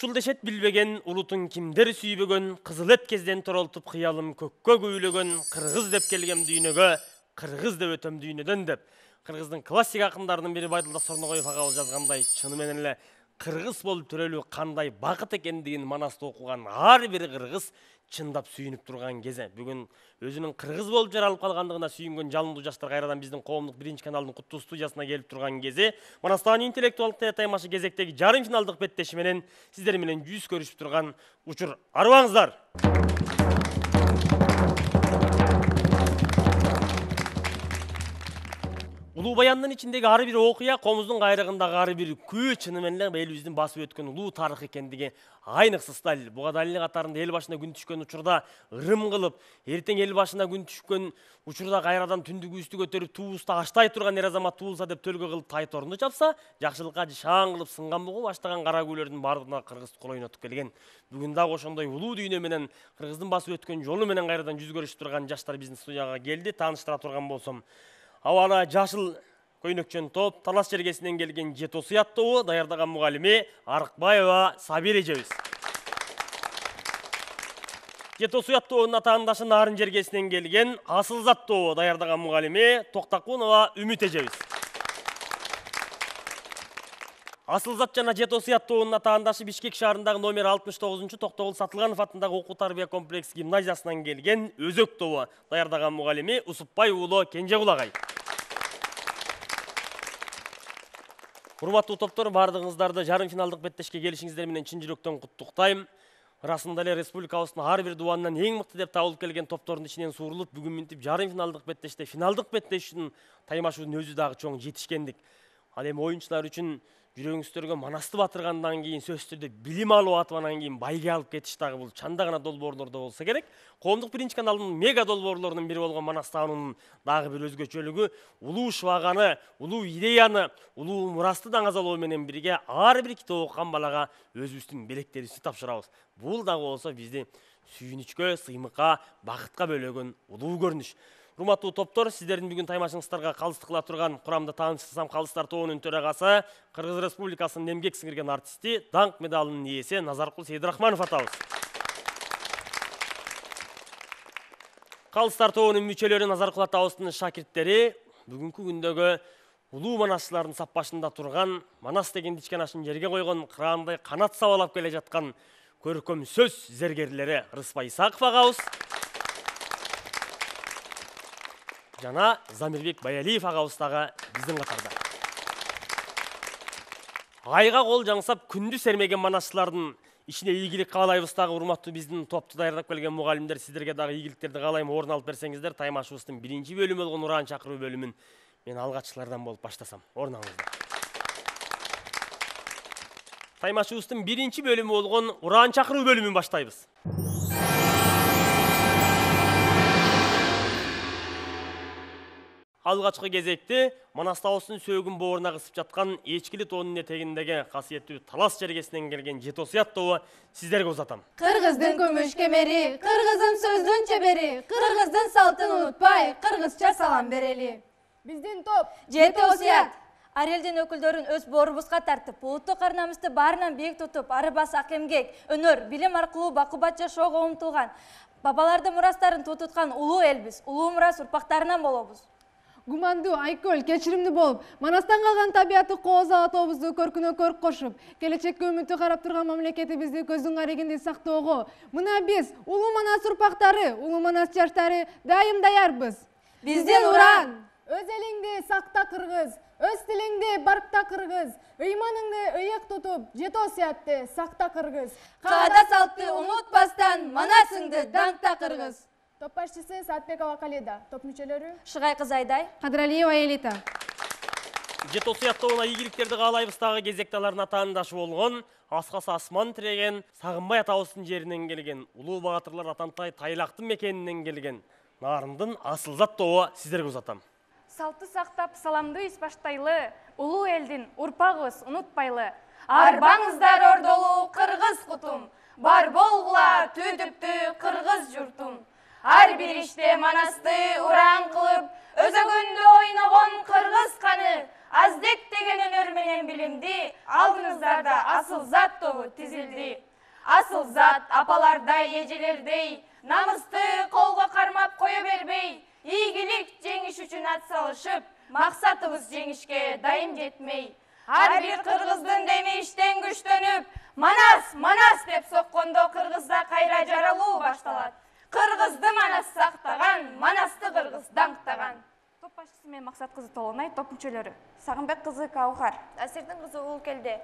Учул дешет билбеген, улутун кимдер сүйбөгөн, кызыл эт кезден туралтып кыялым көккө көйлөгөн, кыргыз деп келгем дүйнөгө, кыргыз деп өтөм дүйнөдөн деп. Кыргыздын классик акындарынын бири Байдылда Сорногоев агабыз жазгандай, чыны менен эле кыргыз болуп төрөлүү кандай бакыт экендигин манасты окуган ар бир кыргыз чындап сүйүнүп турган кезе. Бүгүн өзүнүн кыргыз болуп жаралып калгандыгына сүйүнгөн жалындуу жаштар кайрадан биздин коомдук биринчи каналдын куттуу студиясына келип турган кезе. Манастан интеллектуалдык таймашы кезектеги жарым финалдык беттеши менен сиздер менен жүз көрүшүп турган учур. Арыбаңыздар. Улуу баяндын ичиндеги ар бир окуя, комуздун кайрыгындагы ар бир күү чыны менен эле элибиздин басып өткөн улуу тарых экендиги айныксыз далил. Буга далил катарында эл башына күн түшкөн учурда ырым кылып, эртең эл башына күн түшкөн учурда кайрадан түндүгүбүздү көтөрүп туубузду аштай турган эр азамат туулса деп төлгө кылып тайторунду чапса, жакшылыкка жашаан кылып сынган бугу баштаган кара күлөрдүн бардыгына кыргыз кол ойнотуп келген. Бүгүн дагы ошондой улуу дүйнө менен кыргыздын басып өткөн жолу менен кайрадан жүз көрүшүп турган жаштар биздин студияга келди. Тааныштыра турган болсом, Авана жашыл көйнөкчөн топ Талас жергесинен келген Жетосуй аттуу даярдаган мугалими Арыкбаева Сабир эжебиз. Жетосуй аттуунун атаандашы Нарын жергесинен келген Асылзат аттуу даярдаган мугалими Токтакунова Үмүт эжебиз. Асылзат жана Жетосуй аттуунун атаандашы Бишкек шаарындагы номер 69 Токтогул Сатылганов атындагы окуу тарбия комплекс гимназиясынан келген Өзөк тобу даярдаган мугалими Усупбай уулу Кенжегул агай. Урматтуу топтор, бардыгыңыздарды жарым финалдык беттешке келишиңиздер менен чын жүрөктөн куттуктайм. Расында эле республикабыздын ар бир дубанынан эң мыкты деп табылып келген топтордун ичинен суурулуп, бүгүн минтип жарым финалдык беттеште финалдык беттеш үчүн таймашуудун өзү дагы чоң жетишкендик. Ал эми оюнчулар үчүн жүрөгүңүздөргө манасты батыргандан кийин сөзсүз түрдө билим алуу атыбанан кийин байге алып кетиш дагы бул чанда гана долбоорлордо болсо керек. Коомдук биринчи каналдын мега долбоорлорунун бири болгон Манастанын дагы бир өзгөчөлүгү улуу шубаганы, улуу идеяны, улуу мурасты даңазалоо менен бирге ар бир китеп окуган балага өзүбүздүн белектерибизди тапшырабыз. Бул дагы болсо бизди сүйүнүчкө, сыймыкка, бакытка бөлөгөн улуу көрүнүш. Урматтуу топтор, сиздердин бүгүн таймашыңыздарга калыстык кыла турган курамда таанышсам калыстар тобунун төрагасы, Кыргыз Республикасынын эмгек сиңирген артисти, даңк медалынын ээси Назаркул Сейдирахманов атабыз. Калыстар тобунун мүчөлөрү Назаркул атабыздын шакирттери бүгүнкү күндөгү улуу манасчылардын сап башында турган, манас деген ичкенашын жерге койгон, кыраандай канат сабалап келе жаткан көркөм сөз зергерлери Рыспай Исаков агабыз жана Замирбек Баялиев агабыз дагы биздин катарда. Айга кол жаңсап күндү сермеген манасчылардын ичине ийгилик каалайбыз дагы. Урматтуу биздин топту даярдап келген мугалимдер, сиздерге дагы ийгиликтерди каалайм. Орун алып берсеңиздер, таймашыбыздын биринчи бөлүмү болгон Уран чакыруу бөлүмүн мен алгаччылардан болуп баштасам. Орун алыңыздар. Таймашыбыздын биринчи бөлүмү болгон Уран чакыруу бөлүмүн баштайбыз. Алгачкы кезекти Манастабыздын сөөгүн бооруна кысып жаткан эчкили тоонун этегиндеги касиеттүү Талас жергесинен келген Жетосуй аттуу сиздерге узатам. Кыргыздын күмүш кемери, кыргыздын сөздүн чебери, кыргыздын салтын унутпай, кыргызча салам берели. Биздин топ Жетосуй ат. Ар элдин өкүлдөрүн өз боорубузга тартып, улуттук карнамызды баарынан бийик тутуп, арыбас ак эмгек, өнөр, билим аркылуу бакубат жашоого умтулган, бабалардын мурастарын тутуткан улуу элбиз. Улуу мурас урпактарынан болобуз. Гумандуу, айкөл, кечиримдүү болуп, манастан калган табиятты кооз тобузду көркүнө көрк кошуп, келечекке үмүттүү карап турган мамлекетибизди көздүн карегинде сактоого, мына биз, улуу манас урпактары, улуу манас жаштары дайым даярбыз. Биздин Уран! Өз элиңди сакта кыргыз, өз тилиңди баркта кыргыз, ыйманыңды ыйык тутуп, Жетосуй атты сакта кыргыз. Каада салтты унутпастан, манасыңды даңкта кыргыз. Топ башчысы Саатбекова Калида, топ мүчөлөрү Шыгай Кызайдай, Кадралиева Элита. Жетосуй аттууна ийгиликтерди каалайбыз дагы. Кезекте алардын атаандашы болгон, аскасы асман тиреген, Сагынбай атабыздын жеринен келген, улуу баатырлар Атантай Тайлактын мекенинен келген Нарындын Асылзат тобу сиздерге узатам. Салтты сактап саламды ис баштайлы, улуу элдин урпагыбыз унутпайлы. Арбаңыздар ордолу кыргыз кутум, бар болгула түтүптү кыргыз журтум. Ар бир иште манасты уран кылып, өзөгүндө ойногон кыргыз каны, Аздектеген өнөр менен билимди, алдыңыздарда асыл зат тобу тизилди. Асыл зат апалардай, эжелердей, намысты колго кармап кое бербей, ийгилик жеңиш үчүн ат салышып, максатыбыз жеңишке дайым жетмей. Ар бир кыргыздын деми иштен күчтөнүп, Манас, Манас деп соккондо кыргызда кайра жаралуу башталат. Кыргызды Манас сактаган, Манасты кыргыз даңктаган. Топ башчысы мен Максат кызы Толонай, топ мүчөлөрү Сагынбек кызы Каухар, Асирдин кызы Уулкелде.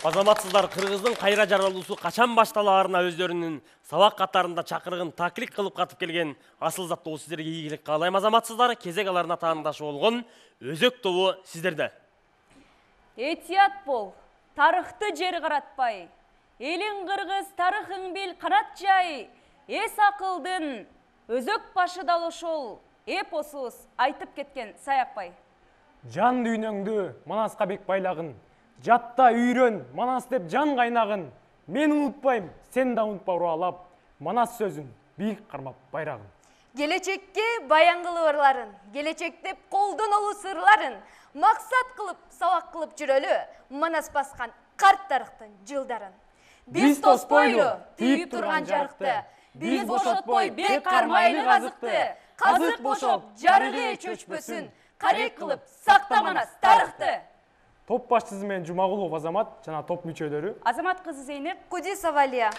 Азаматсыздар, кыргыздын кайра жаралуусу качан башталаарына өздөрүнүн сабак катарында чакырыгын таклик кылып катып келген асыл зат тобу сиздерге ийгилик каалайм. Азаматсыздар, кезек аларына таандашы болгон өзөк тобу сиздерде. Этият бол, тарыхты жер каратпай, элиң кыргыз тарыхың бил канат жай, эс акылдын өзөк башы дал ошол эпосубуз айтып кеткен Саякбай. Жан дүйнөңдү Манаска бек байлагын, жатта үйрөн Манас деп жан кайнагын. Мен унутпайм, сен да унутпа уралап, Манас сөзүн бийик кармап байрагын. Келечекке баянгылы ырларын, келечектеп колдон олу сырларын, максат кылып, сабак кылып жүрөлү, Манас баскан карт тарыхтын жылдарын. Биз тоспойлу, түйүп турган жарыкты, биз бошотпой бек кармайлы казыкты. Казык бошоп, жарыгы чөчпөсүн, карек кылып, сакта Манас тарыхты. Топ башчысы мен Жумагулов Азамат жана топ мүчөлөрү Азамат кызы Зейнеп, Куди Савалия.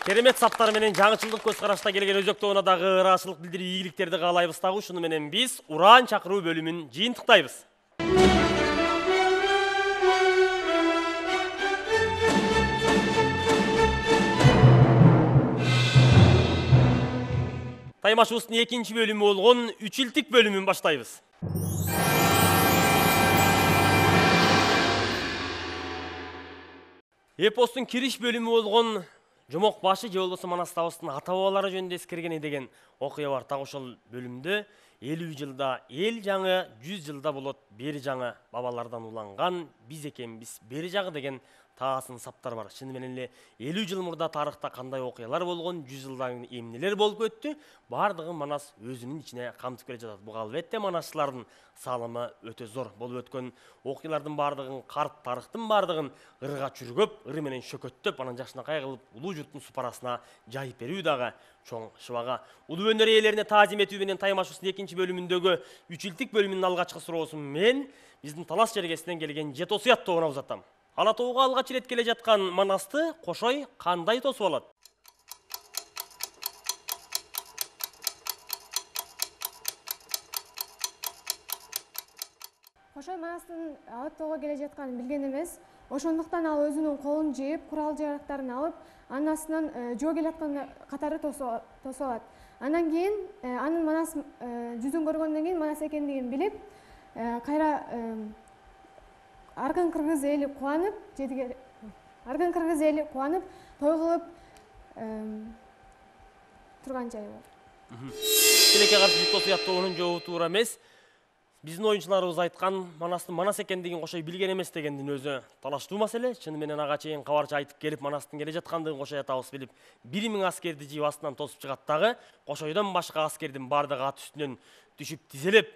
Керемет саптар менен жаңычылдык көз карашта келген өзөк тобуна дагы ыраачылык билдирип ийгиликтерди каалайбыз дагы. Ушуну менен биз ураан чакыруу бөлүмүн жыйынтыктайбыз. Таймашыбыздын экинчи бөлүмү болгон үчилтик бөлүмүн баштайбыз. Эпостун кириш бөлүмү болгон Жомок башы же болбосо Манас табыстын ата бабалары жөнүндө эскерген деген окуя бар. Так ошол бөлүмдө 50 жылда эл жаңы, 100 жылда болот бери жаңы бабалардан уланган биз экенбиз бери жагы деген таасын саптар бар. Чыны менен эле 50 жыл мурда тарыхта кандай окуялар болгон, 100 жылдан эмнелер болуп өттү, бардыгын Манас өзүнүн ичине камтып келе жатат. Буга албетте манасчылардын салымы өтө зор. Болуп өткөн окуялардын бардыгын, карт тарыхтын бардыгын ырга чүргөп, ыры менен шөкөттөп, анан жакшынакай кылып улуу журттун супарасына жайып берүү дагы чоң шыбага. Улуу өнөр ээлерине таазим этүү менен Таймашыбыздын экинчи бөлүмүндөгү үчилтик бөлүмүнүн алгачкы суроосун мен биздин Талас жергесинен келген Жетосуят тобуна узатам. Ала тобуга алгач ирет келе жаткан Манасты Кошой кандай тосуп алат? Кошой Манастын алып тоого келе жатканын билген эмес. Ошондуктан ал өзүнүн колун жыйып, курал жарактарын алып, анын астынан жөө келе аткан катары тосуп алат. Андан кийин анын Манас жүзүн көргөндөн кийин Манас экендигин билип, кайра аргын кыргыз эли кубанып, той кылып турган жайы бар. Тилекке каршы Жетосуят тобунун жообу туура эмес. Биздин оюнчуларыбыз айткан Манастын Манас экендигин Кошой билген эмес дегендин өзү талаштуу маселе. Чыны менен ага чейин кабарчы айтып келип, Манастын келе жаткандыгын Кошой атабыз билип, 1000 аскерди жыйып астынан тосуп чыгат дагы. Кошойдон башка аскердин бардыгы ат үстүнөн түшүп тизелеп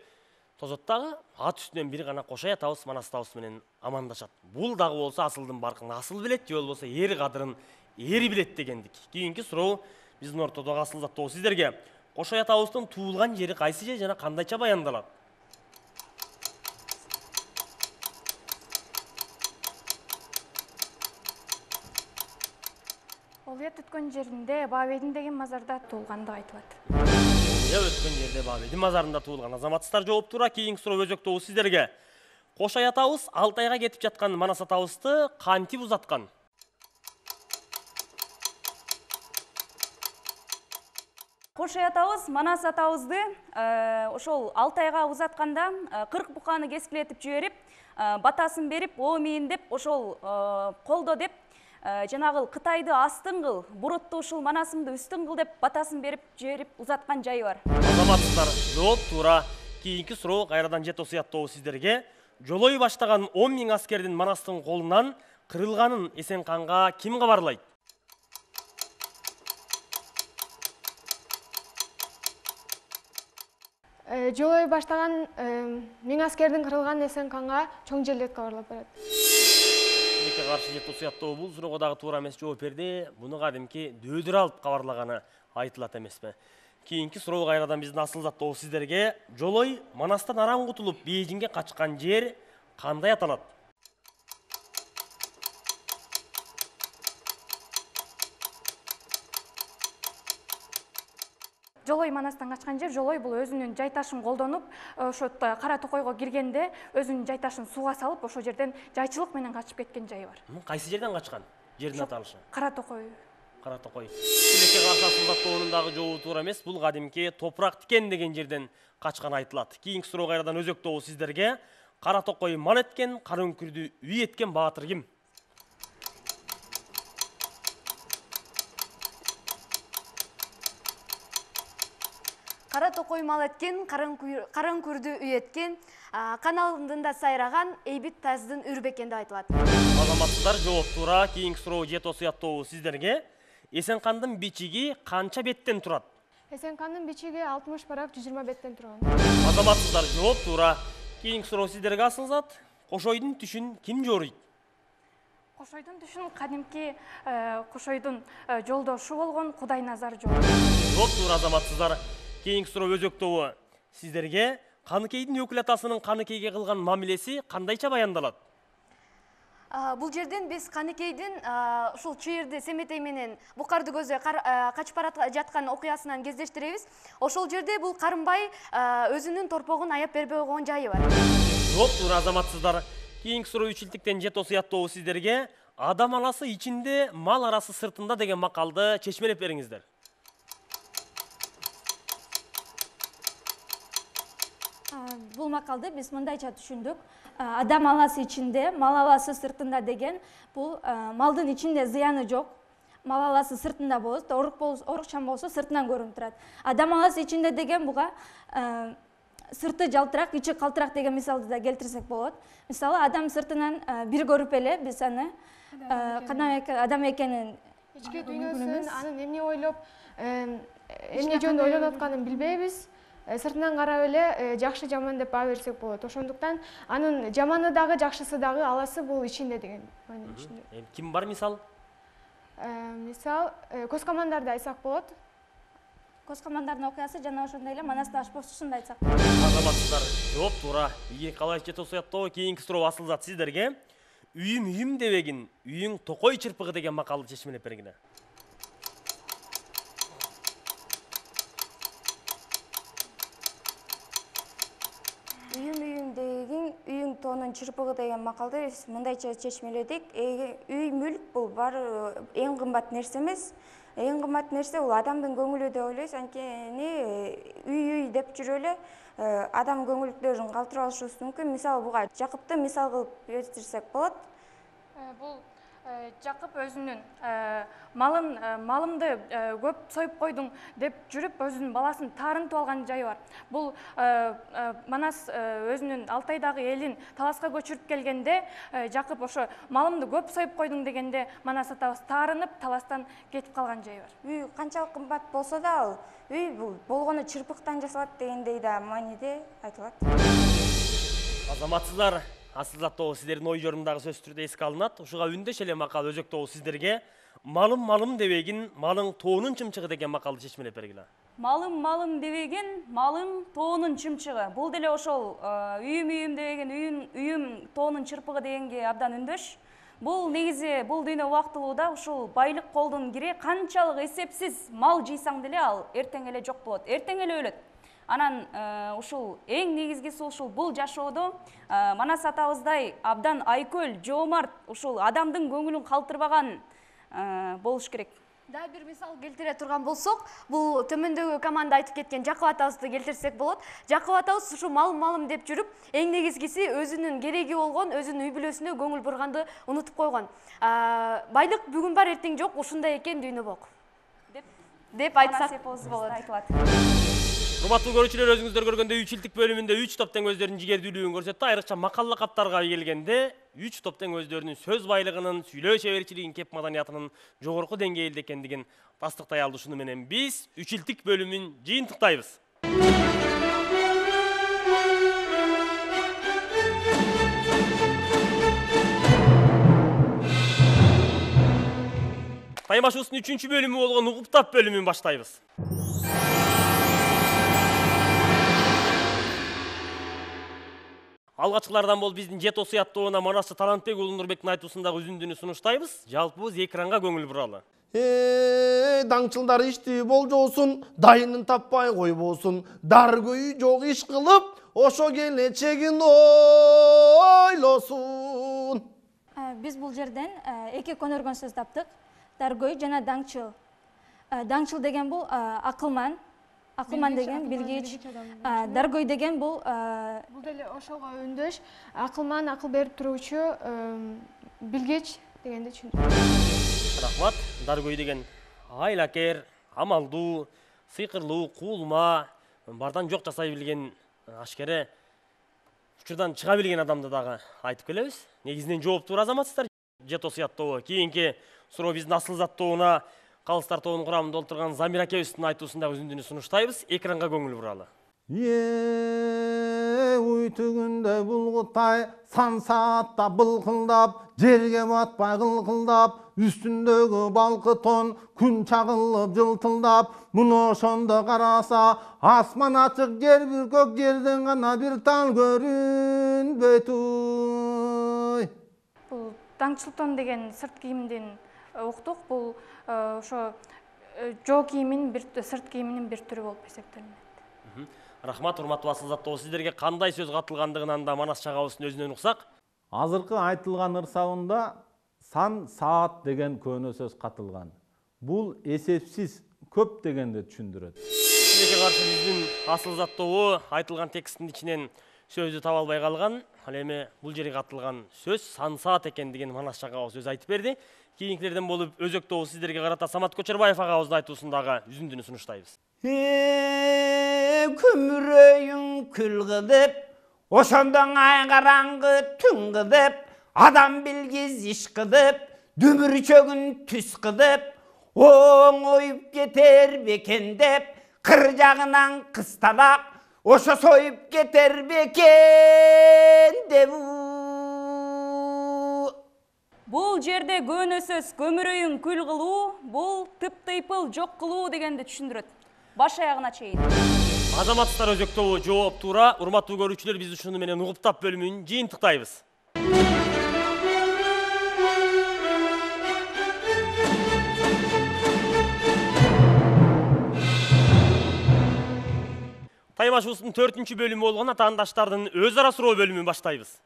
тозот дагы. Ат үстүнөн бир гана Кошой атабыз Манас атабыз менен амандашат. Бул дагы болсо асылдын баркын асыл билет, же болбосо эр кадырын эри билет дегендик. Кийинки суроо биздин ортодогу асыл зат тобу сиздерге. Кошой атабыздын туулган жери кайсы же жана кандайча баяндалат? Олуят өткөн жеринде Бабедин деген мазарда туулгандыгы айтылат. Өткөн жерде Бабедин мазарында туулган. Азаматсыздар жооп тура. Кийинки суроо өзөк тобу сиздерге. Кошой атабыз Алтайга кетип жаткан Манас атабызды кантип узаткан? Кошой атабыз Манас атабызды ошол Алтайга узатканда 40 буканы кескилетип жиберип, батасын берип, о мейин деп, ошол колдо деп, жанагыл Кытайды астын кыл, бурутты ушул Манасымды үстүн кыл деп батасын берип жиберип узаткан жайы бар. Азаматсыздар, жооп туура. Кийинки суроо кайрадан Жетосуят тобу сиздерге. Жолой баштаган 10 000 аскердин Манастын колунан кырылганын Эсенканга ким кабарлайт? Жолой баштаган миң аскердин кырылган СНКга чоң желет кабарлап берет. Тилекке каршы жет осуяттоо бул суроого дагы туура эмес жооп берди. Буну кадимки дөөдөр алып кабарлаганы айтылат эмеспи? Кийинки суроо кайрадан биздин асыл заттоо сиздерге Жолой Манастан арам кутулуп Бейжиңге качкан жер кандай аталат? Жолой Манастан качкан жер, Жолой бул өзүнүн жайташын колдонуп, ошо Кара Токойго киргенде өзүнүн жайташын сууга салып, ошо жерден жайчылык менен качып кеткен жайы бар. Кайсы жерден качкан? Жердин аталышы? Кара Токой. Кара Токой. Тилекке каршы асыл заттоонун дагы жообу туура эмес. Бул кадимки Топурак Тикен деген жерден качкан айтылат. Кийинки суроо кайрадан өзөктөгү сиздерге Кара Токой мал эткен, кара үңкүрдү үй эткен баатыр ким? Кара Токой мал эткен, кара үңкүрдү үй эткен, каналында сайраган Эйбит Таздын Үрбекен деп айтылат. Азаматсыздар, жооп туура. Кийинки суроо жет осуяттоо сиздерге Эсенкандын бичиги канча беттен турат? СНКнын бичиги 60 парак 120 беттен турган. Азаматсыздар, жооп туура. Кийинки суроо сиздерге асылзат. Кошойдун түшүн ким жооруйт? Кошойдун түшүн кадимки Кошойдун жолдошу болгон Кудайназар жол. Жооп туура азаматсыздар. Кийинки суроо өзөктөгү сиздерге Каныкейдин өкүл атасынын Каныкейге кылган мамилеси кандайча баяндалат? Бул жерден биз Каныкейдин ушул чыйырды Семетей менен Букарды көздөй качып бара жаткан окуясынан кездештиребиз. Ошол жерде бул Карымбай өзүнүн торпогун аяп бербей койгон жайы бар. Жооп туура азаматсыздар. Кийинки суроо үчилтиктен жет осуяттоо сиздерге адам аласы ичинде, мал арасы сыртында деген макалды чечмелеп бериңиздер. Бул макалды биз мындайча түшүндүк. Адам аласы ичинде, мал аласы сыртында деген бул малдын ичинде зыяны жок. Мал аласы сыртында болот, орукчан болсо сыртынан көрүнүп турат. Адам аласы ичинде деген буга сырты жалтырак, ичи калтырак деген мисалды да келтирсек болот. Мисалы, адам сыртынан бир көрүп эле биз аны кандай адам экенин, Ички дүйнөсүн, анын эмне ойлоп, эмне жөнүндө ойлонуп атканын билбейбиз. Сыртынан карап эле жакшы жаман деп баа берсек болот. Ошондуктан анын жаманы дагы, жакшысы дагы аласы бул ичинде деген маани ичинде. Ким бар мисал? Мисал, көз камандарды айтсак болот. Көз камандардын окуясы жана ошондой эле Манастын ашпозчусун да айтсак. Азаматсыздар, жооп туура. Калай жет осуяттоо кийинки суроо асылзат сиздерге үйүм дебегин, үйүң токой чырпыгы деген макалды чечмелеп бергиле. Үйүм деген, үйүң тоонун чырпыгы деген макалды биз мындайча чечмеледик. Үй мүлк бул бар эң кымбат нерсе эмес. Эң кымбат нерсе бул адамдын көңүлү деп ойлойбуз. Анткени үй деп жүрө эле адам көңүлдөрүн калтырып алышыбыз мүмкүн. Мисалы, буга Жакыпты мисал кылып келтирсек болот. Бул Жакып өзүнүн малымды көп союп койдуң деп жүрүп өзүнүн баласын таарынтып алган жайы бар. Бул Манас өзүнүн Алтайдагы элин таласка көчүрүп келгенде Жакып ошо малымды көп союп койдуң дегенде Манас атабыз таарынып таластан кетип калган жайы бар. Үй канчалык кымбат болсо да ал үй бул болгону чырпыктан жасалат дегендей да мааниде айтылат. Азаматсыздар, асыл заттоо сиздердин ой жорумдагы сөз түрдө эске алынат. Ушуга үндеш эле макал өзөктөө сиздерге малым дебегин, малың тоонун чымчыгы деген макалды чечмелеп бергиле. Малым дебеген, малың тоонун чымчыгы. Бул деле ошол үйүм дебеген, үйүм тоонун чырпыгы дегенге абдан үндөш. Бул негизи бул дүйнө убактылууда ушул байлык колдон кире канчалык эсепсиз мал жыйсаң деле ал эртең эле жок болот, эртең эле өлөт. Анан ушул эң негизгиси ушул бул жашоодо Манас атабыздай абдан айкөл, жоомарт, ушул адамдын көңүлүн калтырбаган болуш керек. Да бир мисал келтире турган болсок, бул төмөндөгү команда айтып кеткен Жакып атабызды келтирсек болот. Жакып атабыз ушу малым деп жүрүп, эң негизгиси өзүнүн кереги болгон, өзүнүн үй бүлөсүнө көңүл бурганды унутуп койгон. Байлык бүгүн бар, эртең жок, ушундай экен дүйнө бок. Деп айтсак болот. Урматтуу көрүүчүлөр, өзүңүздөр көргөндөй 3 илтик бөлүмүндө 3 топтон өздөрүнүн жигердүүлүгүн көрсөттү. Айрыкча макал лакаптарга келгенде 3 топтон өздөрүнүн сөз байлыгынын, сүйлөө чеберчилигинин, кеп маданиятынын жогорку деңгээлде экендигин тастыктай алды. Ушуну менен биз 3 илтик бөлүмүн жыйынтыктайбыз. Таймашыбыздын 3-чү бөлүмү болгон угуптап бөлүмүн баштайбыз. Алгачкылардан бол биздин Жето сыяттууна Манасчы Талантбек уулу Нурбектин айтуусундагы үзүндүнү сунуштайбыз. Жалпыбыз экранга көңүл буралы. Даңчылдар ишти болжосун, дайынын таппай койбосун, дар көйү жок иш кылып, ошо келечегин ойлосун. Биз бул жерден эки көнөргөн сөз таптык. Даргөй жана даңчыл. Даңчыл деген бул акылман. Акылман деген билгич. Даргөй деген бул деле ошого үндөш. Акылман, акыл берип туруучу, билгич дегенди түшүндүм. Рахмат. Даргөй деген айлакер, амалдуу, сыйкырлуу, куулма, бардан жок жасай билген, ашкере учурдан чыга билген адамды дагы айтып келебиз. Негизинен жооптуу азаматсыздар. Жето сыяттоо кийинки суроо биздин асыл заттоуна калыстар тобунун курамында олтурган Замир акебиздин айтуусундагы үзүндүнү сунуштайбыз. Экранга көңүл буралы. Уй түгүндө булгутай, сан саатта былкылдап, жерге батпай кылкылдап, үстүндөгү балкытон күн чагылып жылтылдап, муну ошондо караса, асман ачык, жер бир көк, жерден гана бир тал көрүнбөйт. Бул даңчылтон деген сырт кийимден уктук. Бул ошо жоо кийиминин сырт кийиминин бир түрү болуп эсептелинет. Рахмат, урматтуу асыл заттоо, сиздерге кандай сөз катылгандыгынан да Манас чагабыздын өзүнөн уксак. Азыркы айтылган ырсабында сан саат деген көөнө сөз катылган. Бул эсепсиз көп дегенди түшүндүрөт. Сиздерге каршы биздин асыл заттоо айтылган тексттин ичинен сөздү таба албай калган. Ал эми бул жерге катылган сөз сан саат экендигин Манас чагабыз өзү айтып берди. Кийинкилерден болуп өзөктөө сиздерге карата Самат Көчөрбаев агабыздын айтуусундагы үзүндүнү сунуштайбыз. Күмүрөйүң күл кылып, ошондон ай караңгы түн кылып, адам билгиз иш кылып, дүбүрчөгүн түс кылып, оңоюп кетер бекен деп, кыр жагынан кысталап, ошо союп кетер бекен деп. Бул жерде көөнө сөз көмүрөйүң күл кылуу, бул тыптыйпыл жок кылуу дегенди түшүндүрөт. Баш аягына чейин. Азаматтар өзөктөө жооп туура. Урматтуу көрүүчүлөр, биз ушуну менен угуптап бөлүмүн жыйынтыктайбыз. Таймашыбыздын 4-чү бөлүмү болгон атаандаштардын өз ара суроо бөлүмүн баштайбыз.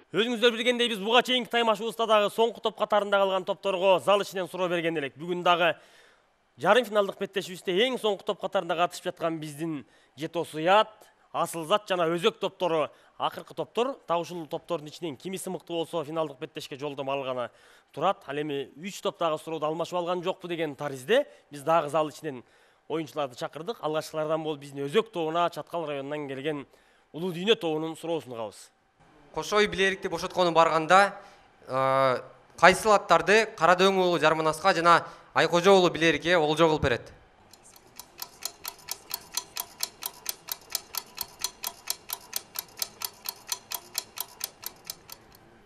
Өзүңүздөр билгендей, биз буга чейинки таймашыбызда дагы соңку топ катарында калган топторго зал ичинен суроо берген элек. Бүгүн дагы жарым финалдык беттешибизде эң соңку топ катарында катышып жаткан биздин Жето сыят, Асыл зат жана өзөк топтору акыркы топтор. Так ушул топтордун ичинен кимиси мыкты болсо финалдык беттешке жолдомо алганы турат. Ал эми 3 топ дагы суроодо алмашып алган жокпу деген таризде биз дагы зал ичинен оюнчуларды чакырдык. Алгачкылардан болуп биздин өзөк тобуна Чаткал районунан келген Улуу Дүйнө тобунун суроосун угабыз. Кошой Билерикти бошоткону барганда кайсыл аттарды Карадөң уулу Жарманаска жана Айкожо уулу Билерикке олжо кылып берет?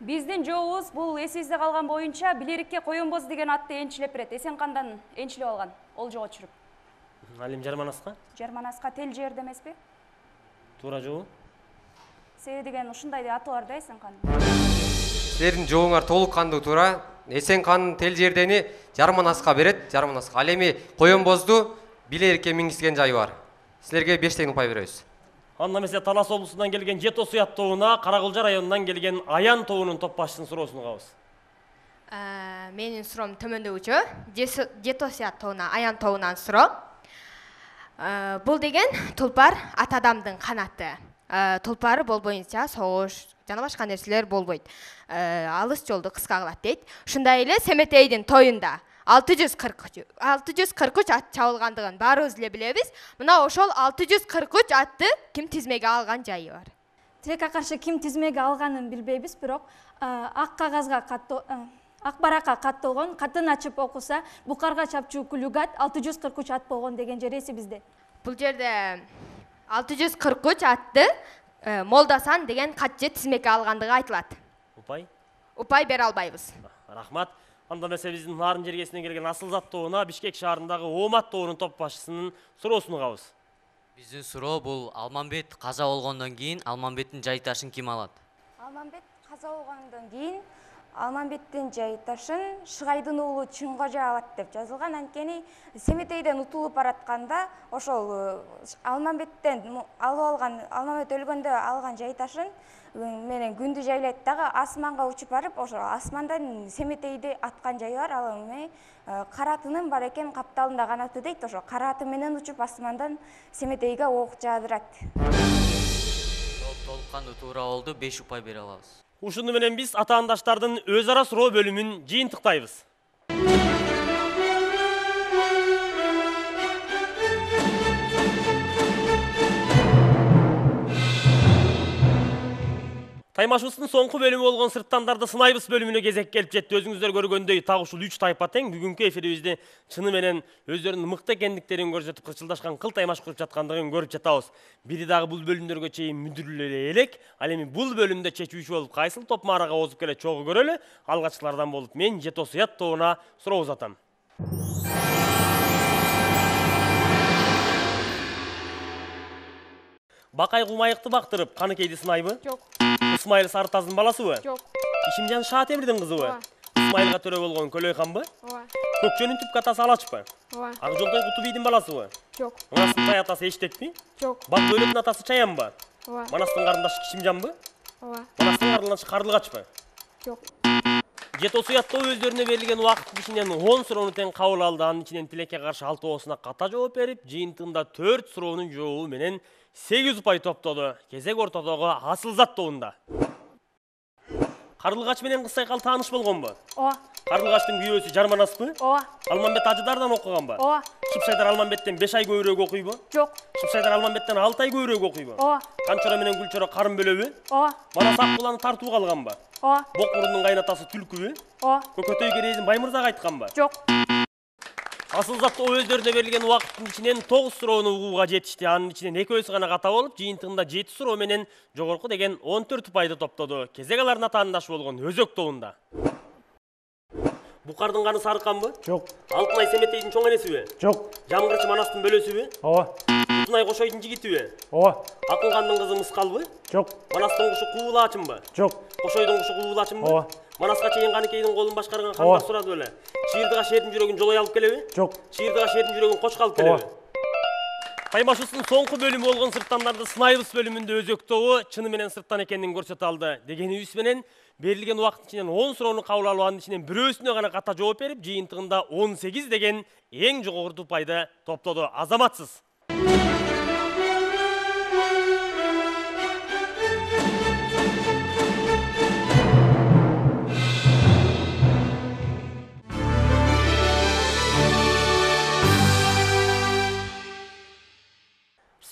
Биздин жообуз бул эсибизде калган боюнча Билерикке Коёнбоз деген атты энчилеп берет. Эсенкандан энчилеп алган, олжого түшүрүп. Ал эми Жарманаска? Жарманаска тел жерде эмеспи? Туура жоо. Себеби деген ушундай аты бар да Эсенкан. Силердин жообуңар толук кандуу туура. Эсенкандын тел жердени Жарманаска берет, Жарманаска. Ал эми Коёнбозду Билерикке мингизген жайы бар. Силерге 5 тең упай беребиз. Анда эмесе Талас облусунан келген Жето сыят тобуна Каракылжа районунан келген Аян тобунун топ башчысынын суроосун угабыз. Менин суроом төмөндөгүчө. Жето сыят тобуна Аян тобунан суроо. Бул деген тулпар ат адамдын канаты. Тулпары болбоюнча согуш жана башка нерселер болбойт. Алыс жолду кыска кылат дейт. Ушундай эле Семетейдин тоюнда 643 ат чабылгандыгын баарыбыз эле билебиз. Мына ошол 643 атты ким тизмеге алган жайы бар. Тилекке каршы ким тизмеге алганын билбейбиз, бирок ак кагазга ак баракка катталган, катын ачып окуса, букарга чапчу күлүгат 643 ат болгон деген жер эсибизде. Бул жерде 643 атты Молдасан деген катчы тизмекке алгандыгы айтылат. Упай? Упай бере албайбыз. Рахмат. Анда эмесе биздин Нарын жергесинен келген Асылзат тобуна Бишкек шаарындагы Оомат тобунун топ башчысынын суроосун угабыз. Биздин суроо бул Алмамбет каза болгондон кийин Алмамбеттин жайытташын ким алат? Алмамбет каза болгондон кийин Алмамбеттин жайытташын Шыгайдын уулу Чыңгожа алат деп жазылган. Анткени Семетейден утулуп баратканда ошол Алмамбеттен алып алган, Алмамбет өлгөндө алган жайытташын менен күндү жайлайт дагы асманга учуп барып, ошо асмандан Семетейди аткан жайы бар. Ал эми каратынын бар экен, капталында канаты дейт. Ошо караты менен учуп асмандан Семетейге ок жаадырат. Толук кандуу туура болду, 5 упай бере алабыз. Ушуну менен биз атаандаштардын өз ара суроо бөлүмүн жыйынтыктайбыз. Таймашыбыздын соңку бөлүмү болгон сырттандарды сынайбыз бөлүмүнө кезек келип жетти. Өзүңүздөр көргөндөй так ушул 3 тайпа тең бүгүнкү эфирибизди чыны менен өздөрүнүн мыкты экендиктерин көрсөтүп кырчылдашкан кыл таймаш куруп жаткандыгын көрүп жатабыз. Бири дагы бул бөлүмдөргө чейин мүдүрүлө элек. Ал эми бул бөлүмдө чечүүчү болуп кайсыл топ маарага озуп келет чогуу көрөлү. Алгачкылардан болуп мен Жетосуят тобуна суроо узатам. Бакай Кумайыкты бактырып, Каныкейди сынайбы? Жок. Исмайыл Сартаздын баласыбы? Жок. Ишимжан Шаатемирдин кызыбы? Исмайылга төрө болгон Көлөйханбы? Ооба. Көкчөнүн түп атасы Алачпы? Ооба. Акжолтой Кутубийдин баласыбы? Жок. Манастын тай атасы Эчтекпи? Жок. Бакбөөлөттүн атасы Чаянбы? Ооба. Манастын карындашы Кишимжанбы? Ооба. Манастын карындашы Карлыгачпы? Жок. Жетосуятта өздөрүнө берилген убакыт ичинен 10 суроону тең кабыл алды. Анын ичинен тилекке каршы 6оосуна ката жооп берип, жыйынтыгында 4 суроонун жообу менен 8 упай топтоду. Кезек ортодогу Асылзат тобунда. Карлыгач менен Кыз Сайкал тааныш болгонбу? Ооба. Карлыгачтын күйөөсү Жарманаспы? Ооба. Алмамбет Ажыдардан окуганбы? Ооба. Чыпсайдар Алмамбеттен 5 ай көбүрөөк окуйбу? Жок. Чыпсайдар Алмамбеттен 6 ай көбүрөөк окуйбу? Ооба. Канчора менен Гүлчора карын бөлөбү? Ооба. Манас Аккуланы тартууга алганбы? Ооба. Бокмурундун кайнатасы Түлкүбү? Ооба. Көкөтөй Керейдин Баймырзага айтканбы? Жок. Асылзат өздөрүнө берилген убакыттын ичинен 9 суроону угууга жетишти. Анын ичинен экөөсү гана ката болуп, жыйынтыгында 7 суроо менен жогорку деген 14 упайды топтоду. Кезек алардын атаандашы болгон Өзөк тобунда. Букардын каны Сарыканбы? Жок. Алтынай Семетейдин чоң энесиби? Жок. Жамгырчы Манастын бөлөсүбү? Ооба. Утунай Кошойдун жигитиби? Ооба. Акынгандын кызы Мыскалбы? Жок. Манастын кушу Куулаачынбы? Жок. Кошойдун кушу Куулаачынбы? Ооба. Манаска чейин Каныкейдин колун башкарган Кандар сурады беле? Чыйырдыга шердин жүрөгүн Жолой алып келеби? Жок. Чыйырдыга шердин жүрөгүн Кочко алып келеби? Таймашыбыздын соңку бөлүмү болгон сырттандарды сынайбыз бөлүмүндө Өзөк тобу чыны менен сырттан экенин көрсөтө алды. Дегенибиз менен берилген убакыт ичинен 10 суроону кабыл алып, анын ичинен бирөөсүнө гана ката жооп берип, жыйынтыгында 18 деген эң жогорку упайды топтоду. Азаматсыз.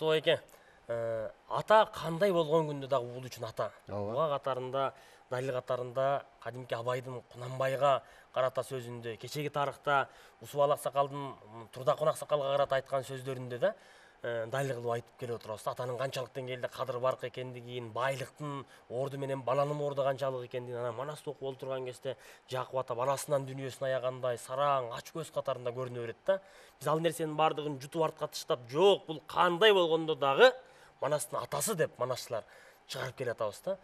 Сол экен. Ата кандай болгон күндө дагы уул үчүн ата. Буга катарында, дайыл катарында кадимки Абайдын Кунанбайга карата сөзүндө, кечеги тарыхта Усубал аксакалдын Турдакун аксакалга карата айткан сөздөрүндө да дайыл кылып айтып келип отурабыз. Атанын канчалык деңгээлде кадыр барк экендигин, байлыктын орду менен баланын орду канчалык экендигин, анан Манас окуп олтурган кезде Жакып ата баласынан дүйнөсүн аягандай сараң, ач көз катарында көрүнө берет да. Биз ал нерсенин бардыгын жутуп артка таштап, жок, бул кандай болгондо дагы Манастын атасы деп манашчылар чыгарып келатабыз да.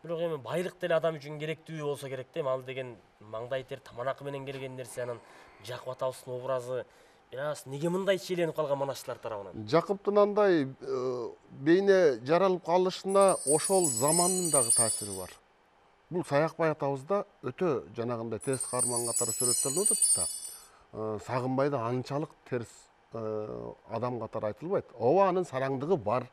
Бирок эми байлык деле адам үчүн керектүү болсо керек да. Ал деген маңдай тер таманакы менен келген нерсе. Анан Жакып атабыздын образы неге мындай чийленип калган манашчылар тарабынан? Жакыптын андай бейне жаралып калышына ошол замандын дагы таасири бар. Бул Саякбай атабызда өтө жанагындай терс каарман катары сүрөттөлүнүп атат да. Сагынбайда анчалык терс адам катары айтылбайт. Ооба, анын сараңдыгы бар.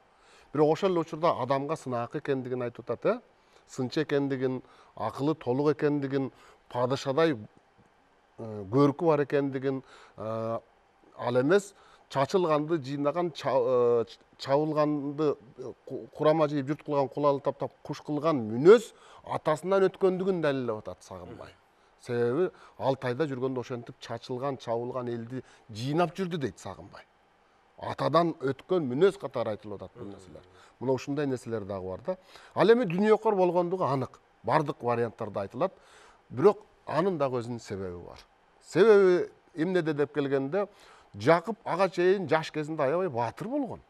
Бирок ошол эле учурда адамга сынаак экендигин айтып атат, сынчы экендигин, акылы толук экендигин, падышадай көркү бар экендигин, ал эмес чачылганды жыйнаган, чабылганды курама жыйып журт кылган, кулалы таптап куш кылган мүнөз атасынан өткөндүгүн далилдеп атат Сагынбай. Себеби Алтайда жүргөндө ошентип чачылган, чабылган элди жыйнап жүрдү дейт Сагынбай. Атадан өткөн мүнөз катары айтылып атат бул нерселер. Мына ушундай нерселер дагы бар да. Ал эми дүнүйөкөр болгондугу анык. бардык варианттарда айтылат. Бирок анын дагы өзүнүн себеби бар. Себеби эмнеде деп келгенде, Жакып ага чейин жаш кезинде аябай баатыр болгон.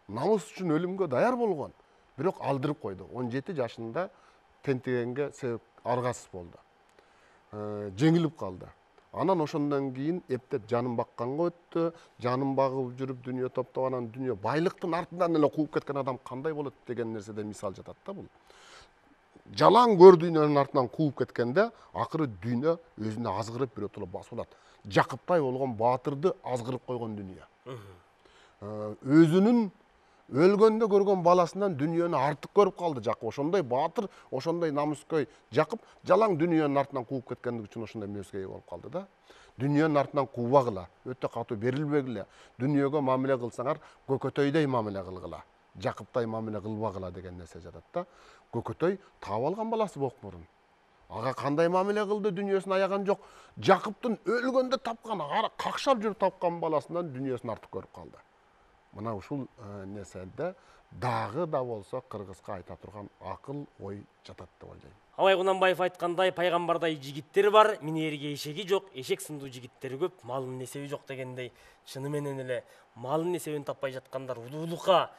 Намыс үчүн өлүмгө даяр болгон. Бирок алдырып койду. 17 жашында тентегенге себеп аргасыз болду. Жеңилип калды. Анан ошондон кийин эптеп жанын бакканга өттү. Жанын багып жүрүп дүйнө топтоп, анан дүйнө байлыктын артынан эле кууп кеткен адам кандай болот деген нерседен мисал жатат да бул. Жалаң көр дүйнөнүн артынан кууп кеткенде, акыры дүйнө өзүнө азгырып бирөтөлө басып алат. Жакыптай болгон баатырды азгырып койгон дүйнө. Өзүнүн өлгөндө көргөн баласынан дүйнөнү артык көрүп калды Жакып. Ошондой баатыр, ошондой намыскөй Жакып жалаң дүйнөнүн артынан кууп кеткендиги үчүн ошондой мүнөзгө ээ болуп калды да. Дүйнөнүн артынан куубагыла, өтө катуу берилбегиле. Дүйнөгө мамиле кылсаңар, көкөтөйдөй мамиле кылгыла. Жакыптай мамиле кылбагыла деген нерсе жатат да. Көкөтөй таап алган баласы бок мурун. Ага кандай мамиле кылды, дүйнөсүн аяган жок. Жакыптын өлгөндө тапкан, какшап жүрүп тапкан баласынан дүйнөсүн артык көрүп калды. Мына ушул нерседе дагы да болсо кыргызга айта турган акыл ой жатат деп ойлойм. Абай Кунанбаев айткандай, пайгамбардай жигиттер бар, минерге эшеги жок, эшек сындуу жигиттер көп, малынын эсеби жок дегендей, чыны менен эле малынын эсебин таппай жаткандар улуулукка,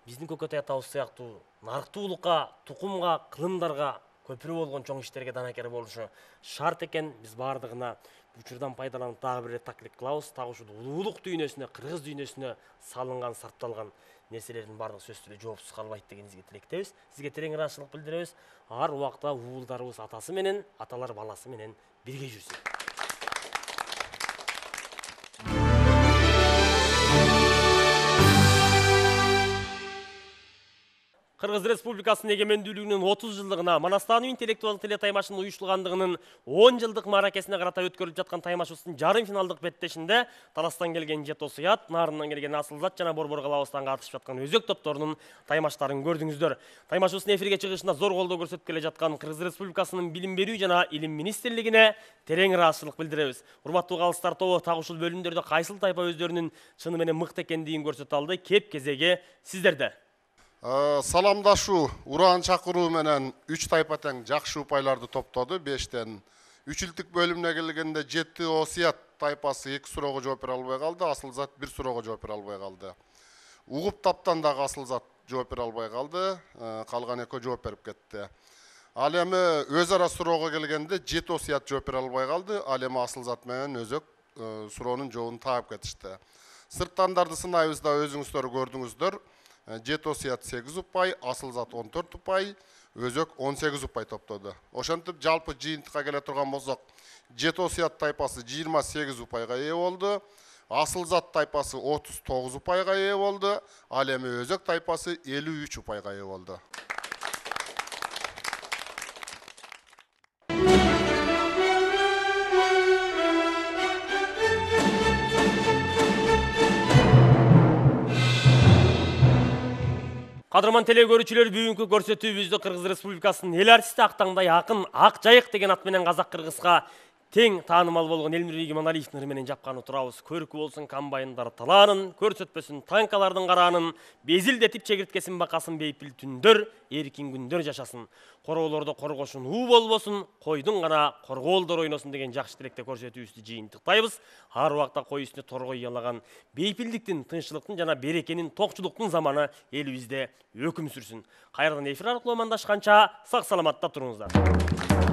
биздин Көкөтөй атабыз сыяктуу нарктуулукка, тукумга, кылымдарга көпүрө болгон чоң иштерге данакер болушу шарт экен. Биз бардыгына учурдан пайдаланып дагы бир таклик кылабыз. Так ушул улуулук дүйнөсүнө, кыргыз дүйнөсүнө салынган, сарпталган нерселердин бардыгы сөзсүз түрдө жоопсуз калбайт дегенибизге тилектебиз. Сизге терең ыраазычылык билдиребиз. Ар убакта уулдарыбыз атасы менен, аталар баласы менен бирге жүрсүн. Кыргыз Республикасынын эгемендүүлүгүнүн 30 жылдыгына Манастаану интеллектуалдык теле таймашынын уюштурулгандыгынын 10 жылдык мааракесине карата өткөрүлүп жаткан таймашыбыздын жарым финалдык беттешинде Таластан келген Жет Осуят, Нарындан келген Асылзат жана Борбор калабыздан катышып жаткан өзөк топторунун таймаштарын көрдүңүздөр. Таймашыбыздын эфирге чыгышына зор колдоо көрсөтүп келе жаткан Кыргыз Республикасынын Билим берүү жана Илим министрлигине терең ыраазычылык билдиребиз. Урматтуу калыстар тобу так ушул бөлүмдөрдө кайсыл тайпа өздөрүнүн чыны менен мыкты экендигин көрсөтө алды. Кеп кезеги сиздерде. Саламдашуу, ураан чакыруу менен 3 тайпа тең жакшы упайларды топтоду 5тен. 3 илдик бөлүмүнө келгенде Жет Осуят тайпасы 2 суроого жооп бере албай калды, Асылзат 1 суроого жооп бере албай калды. Угуп таптан дагы Асылзат жооп бере албай калды, калган экөө жооп берип кетти. Ал эми өз ара суроого келгенде Жет Осуят жооп бере албай калды, ал эми Асылзат менен өзөк суроонун жообун таап кетишти. Сырттандарды сынайбыз да өзүңүздөр көрдүңүздөр. Жет Осуят 8 упай, Асылзат 14 упай, өзөк 18 упай топтоду. Ошентип жалпы жыйынтыкка келе турган болсок, Жет Осуят тайпасы 28 упайга ээ болду, Асылзат тайпасы 39 упайга ээ болду, ал эми өзөк тайпасы 53 упайга ээ болду. Кадырман теле көрүүчүлөр, бүгүнкү көрсөтүүбүздө Кыргыз Республикасынын эл артисти Актаңдай акын Ак Жайык деген ат менен казак кыргызга тең таанымал болгон Элмирбек Иманалиевдин ыры менен жапканы турабыз. Көркү болсун комбайндар талаанын, көрсөтпөсүн танкалардын караанын, безилдетип чегирткесин бакасын бейпил түндөр, эркин күндөр жашасын. Короолордо коргошун уу болбосун, койдун гана коргоолдор ойносун деген жакшы тилекте көрсөтүүбүздү жыйынтыктайбыз. Ар убакта кой үстүнө торгой ыялаган бейпилдиктин, тынччылыктын жана берекенин, токчулуктун заманы элибизде өкүм сүрсүн. Кайрадан эфир аркылуу амандашканча сак саламатта туруңуздар.